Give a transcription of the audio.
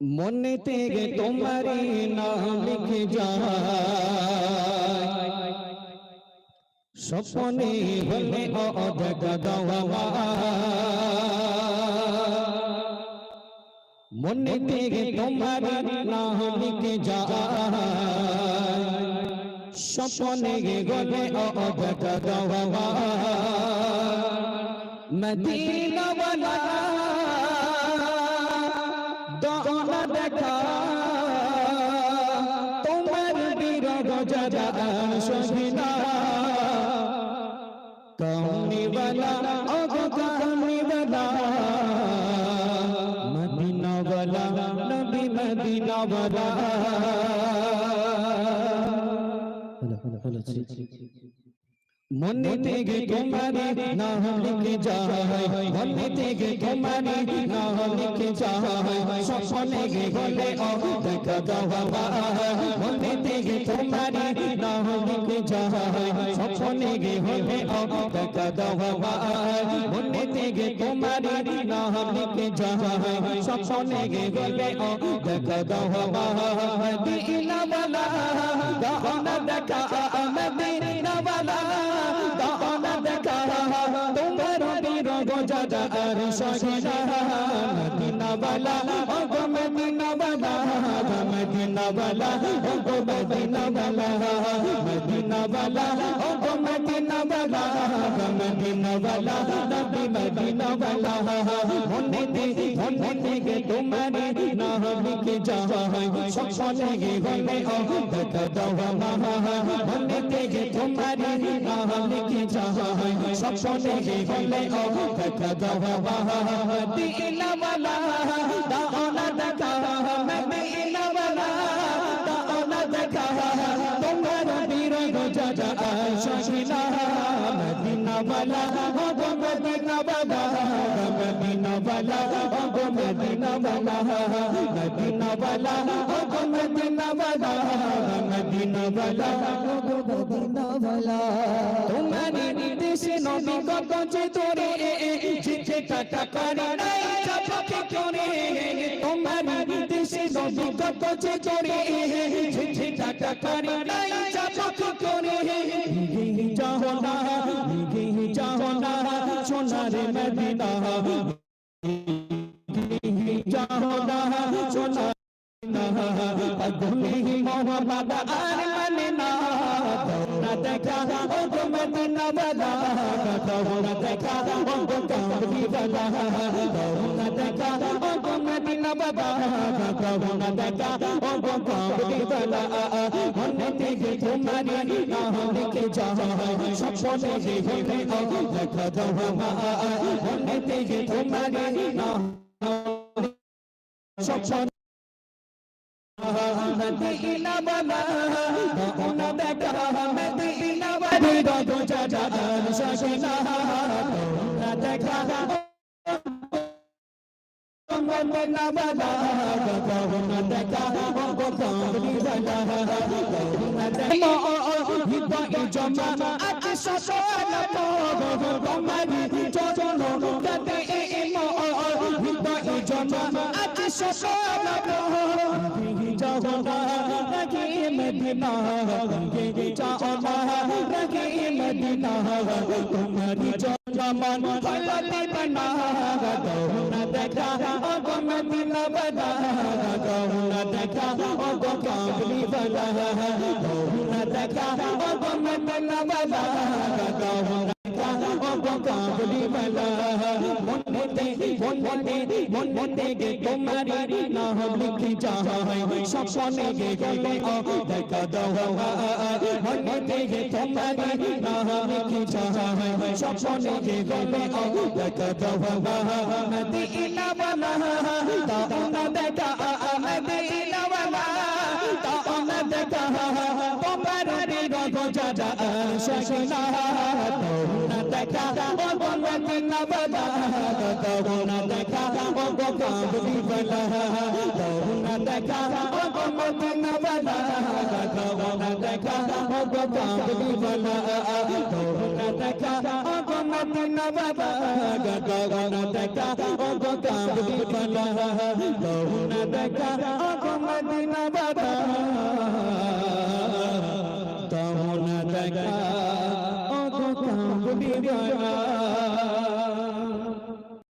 মনেতে গে তোমারি নাম লিখে যায় স্বপ্নে হলে দেখা দাওয়া মনেতে গে তোমারি নাম লিখে যায় স্বপ্নে গলে দেখা দাওয়া মদিনা वाला দোনা দেখা তোমার বিরহ যারা সহিনা কামনি वाला ও কামনি वाला মদিনা वाला নবী মদিনা वाला মনেতে গে তোমারি নাম লিখে যায় মনেতে গে তোমারি নাম লিখে যায় স্বপ্নে গে গলে দেখা দাওয়া মনেতে গে তোমারি নাম লিখে যায় স্বপ্নে গে হলে দেখা দাওয়া মনেতে গে তোমারি নাম লিখে যায় স্বপ্নে গে গলে দেখা দাওয়া মদিনা वाला দাওনা দেখা মদিনা वाला আর সহিনা মদিনা वाला ও গো মদিনা वाला মদিনা वाला ও গো মদিনা वाला মদিনা वाला ও গো মদিনা वाला মদিনা वाला নবী মদিনা वाला মনেতে গে তোমারি নাম লিখে যায় স্বপ্নে গে গলে দেখা দাওয়া মনেতে গে তোমারি নাম লিখে যায় স্বপ্নে গে গলে দেখা দাওয়া মদিনা वाला দাওনা দেখা মদিনা वाला দাওনা দেখা তোমার বিরহ যারা সহিনা মদিনা वाला ও গো মদিনা वाला মদিনা वाला ও গো মদিনা वाला মদিনা वाला ও গো মদিনা वाला মদিনা वाला ও গো মদিনা वाला তোমারি নির্দেশে নবী কত যে তোরে জিতে টাকা করে নাই চাপকে করে তোমারি নির্দেশে নবী কত যে তোরে জিতে টাকা করে নাই চাপকে করে যাও না সোনারে মদিনা যাও না সোনারে পাগলি মোহাম্মদ আর মানে না দৌড়া দেখা ও গো মদিনা वाला দৌড়া দেখা ও গো কামলি वाला দৌড়া দেখা ও গো মদিনা वाला দৌড়া দেখা ও গো কামলি वाला মনেতে গে তোমারি নাম লিখে যায় স্বপ্নে গে হলে দেখা দাওয়া মনেতে গে তোমারি নাম স্বপ্নে মদিনা वाला দোনা দেখা মদিনা वाला দো যারা সহিনা দোনা দেখা মদিনা वाला দোনা দেখা ও গো কামলি वाला দোনা দেখা হৃদয় জমা আজ সসনা গো তোমারি চরণ কাতে হৃদয় জমা আজ সসনা रखे मदीना ये चाहना रखे मदीना तुम्हारी जमान फलती बना दौना देखा ओ मदीना वाला दौना देखा ओ कामली वाला दौना देखा ओ मदीना वाला दौना कामली वाला মনে গে তোমারি নাম লিখে যায় স্বপ্নে গে গলে দেখা দাওয়া মনে গে তোমারি নাম লিখে যায় স্বপ্নে গে গলে দেখা দাওয়া মদিনা वाला দাওনা দেখা মদিনা वाला দাওনা দেখা তোমার বিরহ যারা সহিনা দৌড়া দেখা ও গো মদিনা वाला দৌড়া দেখা ও গো কামলি वाला দৌড়া দেখা ও গো মদিনা वाला দৌড়া দেখা ও গো কামলি वाला দৌড়া দেখা ও গো মদিনা वाला দৌড়া দেখা ও গো কামলি वाला দৌড়া দেখা আগো মদিনা বাবা দাও না দেখা আগো কামলি বাবা